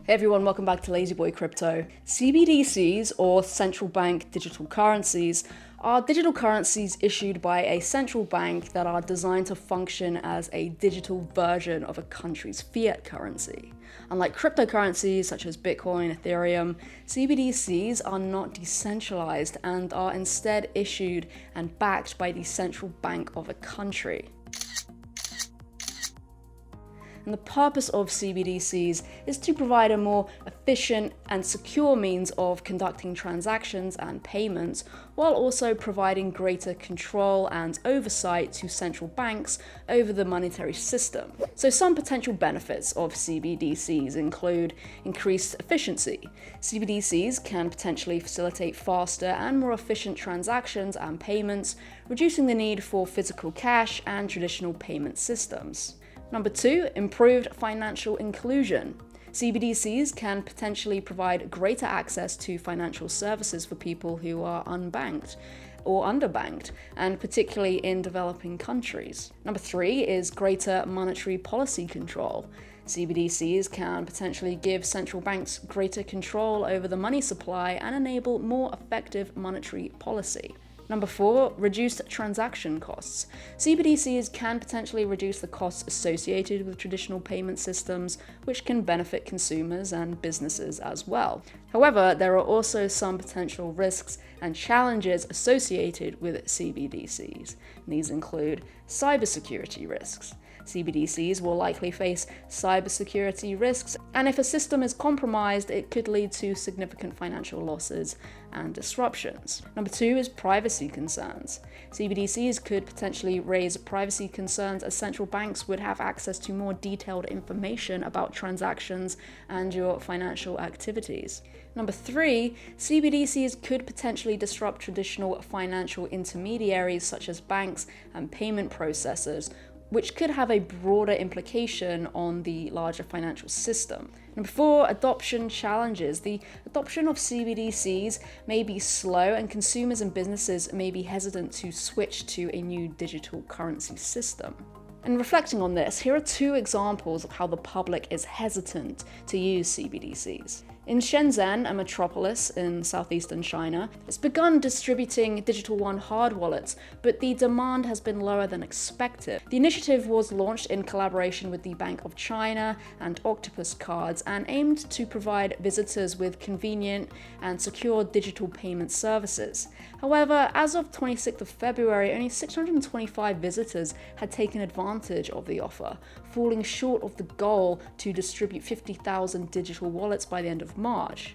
Hey everyone, welcome back to Lazyboycrypto. CBDCs, or central bank digital currencies, are digital currencies issued by a central bank that are designed to function as a digital version of a country's fiat currency. Unlike cryptocurrencies such as Bitcoin, Ethereum, CBDCs are not decentralized and are instead issued and backed by the central bank of a country. And the purpose of CBDCs is to provide a more efficient and secure means of conducting transactions and payments, while also providing greater control and oversight to central banks over the monetary system. So some potential benefits of CBDCs include increased efficiency. CBDCs can potentially facilitate faster and more efficient transactions and payments, reducing the need for physical cash and traditional payment systems. Number 2, improved financial inclusion. CBDCs can potentially provide greater access to financial services for people who are unbanked or underbanked, and particularly in developing countries. Number 3 is greater monetary policy control. CBDCs can potentially give central banks greater control over the money supply and enable more effective monetary policy. Number 4, reduced transaction costs. CBDCs can potentially reduce the costs associated with traditional payment systems, which can benefit consumers and businesses as well. However, there are also some potential risks and challenges associated with CBDCs. These include cybersecurity risks. CBDCs will likely face cybersecurity risks, and if a system is compromised, it could lead to significant financial losses and disruptions. Number 2 is privacy concerns. CBDCs could potentially raise privacy concerns as central banks would have access to more detailed information about transactions and your financial activities. Number 3, CBDCs could potentially disrupt traditional financial intermediaries such as banks and payment processors, which could have a broader implication on the larger financial system. Number 4, adoption challenges. The adoption of CBDCs may be slow, and consumers and businesses may be hesitant to switch to a new digital currency system. And reflecting on this, here are 2 examples of how the public is hesitant to use CBDCs. In Shenzhen, a metropolis in southeastern China, it's begun distributing Digital Yuan hard wallets, but the demand has been lower than expected. The initiative was launched in collaboration with the Bank of China and Octopus Cards and aimed to provide visitors with convenient and secure digital payment services. However, as of 26th of February, only 625 visitors had taken advantage of the offer, falling short of the goal to distribute 50,000 digital wallets by the end of March.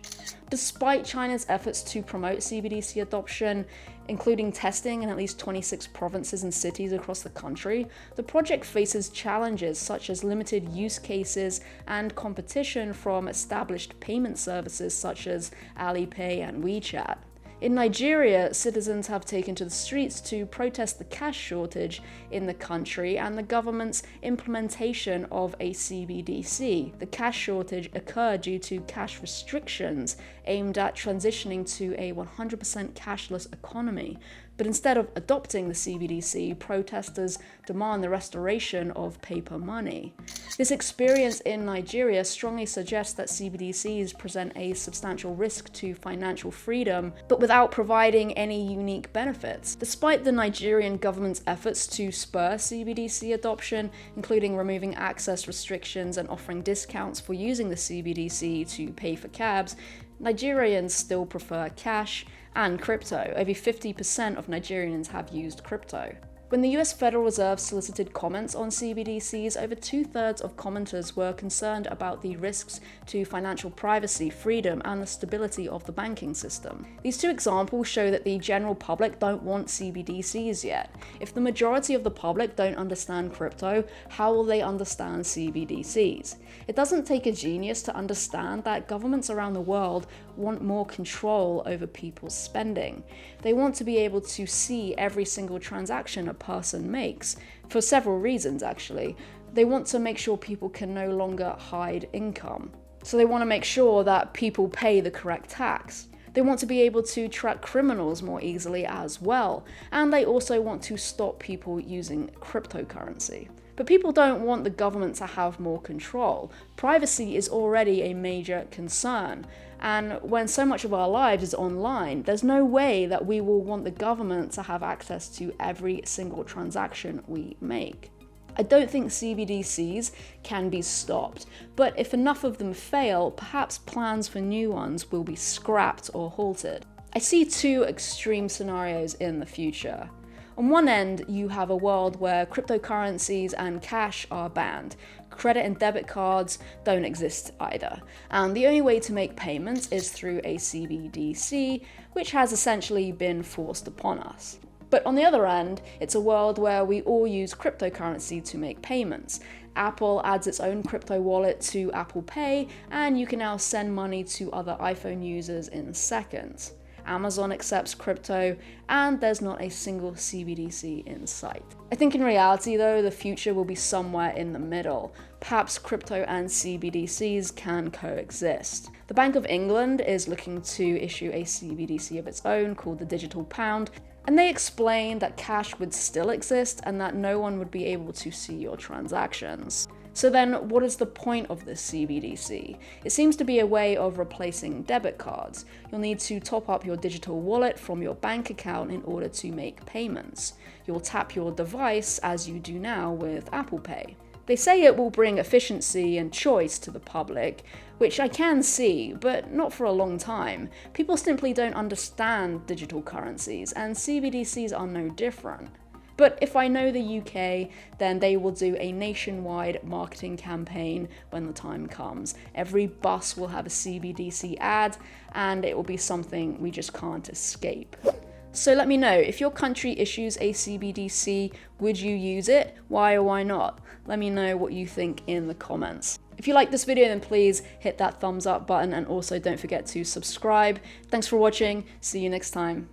Despite China's efforts to promote CBDC adoption, including testing in at least 26 provinces and cities across the country, the project faces challenges such as limited use cases and competition from established payment services such as Alipay and WeChat. In Nigeria, citizens have taken to the streets to protest the cash shortage in the country and the government's implementation of a CBDC. The cash shortage occurred due to cash restrictions aimed at transitioning to a 100% cashless economy. But instead of adopting the CBDC, protesters demand the restoration of paper money. This experience in Nigeria strongly suggests that CBDCs present a substantial risk to financial freedom, but without providing any unique benefits. Despite the Nigerian government's efforts to spur CBDC adoption, including removing access restrictions and offering discounts for using the CBDC to pay for cabs, Nigerians still prefer cash and crypto. Over 50% of Nigerians have used crypto. When the US Federal Reserve solicited comments on CBDCs, over 2/3 of commenters were concerned about the risks to financial privacy, freedom, and the stability of the banking system. These 2 examples show that the general public don't want CBDCs yet. If the majority of the public don't understand crypto, how will they understand CBDCs? It doesn't take a genius to understand that governments around the world want more control over people's spending. They want to be able to see every single transaction a person makes, for several reasons actually. They want to make sure people can no longer hide income. So they want to make sure that people pay the correct tax. They want to be able to track criminals more easily as well. And they also want to stop people using cryptocurrency. But But people don't want the government to have more control. Privacy is already a major concern. And when so much of our lives is online, there's no way that we will want the government to have access to every single transaction we make. I don't think CBDCs can be stopped, but if enough of them fail, perhaps plans for new ones will be scrapped or halted. I see two extreme scenarios in the future. On one end, you have a world where cryptocurrencies and cash are banned. Credit and debit cards don't exist either. And the only way to make payments is through a CBDC, which has essentially been forced upon us. But on the other end, it's a world where we all use cryptocurrency to make payments. Apple adds its own crypto wallet to Apple Pay, and you can now send money to other iPhone users in seconds. Amazon accepts crypto, and there's not a single CBDC in sight. I think in reality though, the future will be somewhere in the middle. Perhaps crypto and CBDCs can coexist. The Bank of England is looking to issue a CBDC of its own called the digital pound, and they explain that cash would still exist and that no one would be able to see your transactions. So then, what is the point of this CBDC? It seems to be a way of replacing debit cards. You'll need to top up your digital wallet from your bank account in order to make payments. You'll tap your device as you do now with Apple Pay. They say it will bring efficiency and choice to the public, which I can see, but not for a long time. People simply don't understand digital currencies, and CBDCs are no different. But if I know the UK, then they will do a nationwide marketing campaign when the time comes. Every bus will have a CBDC ad, and it will be something we just can't escape. So let me know, if your country issues a CBDC, would you use it? Why or why not? Let me know what you think in the comments. If you like this video, then please hit that thumbs up button, and also don't forget to subscribe. Thanks for watching. See you next time.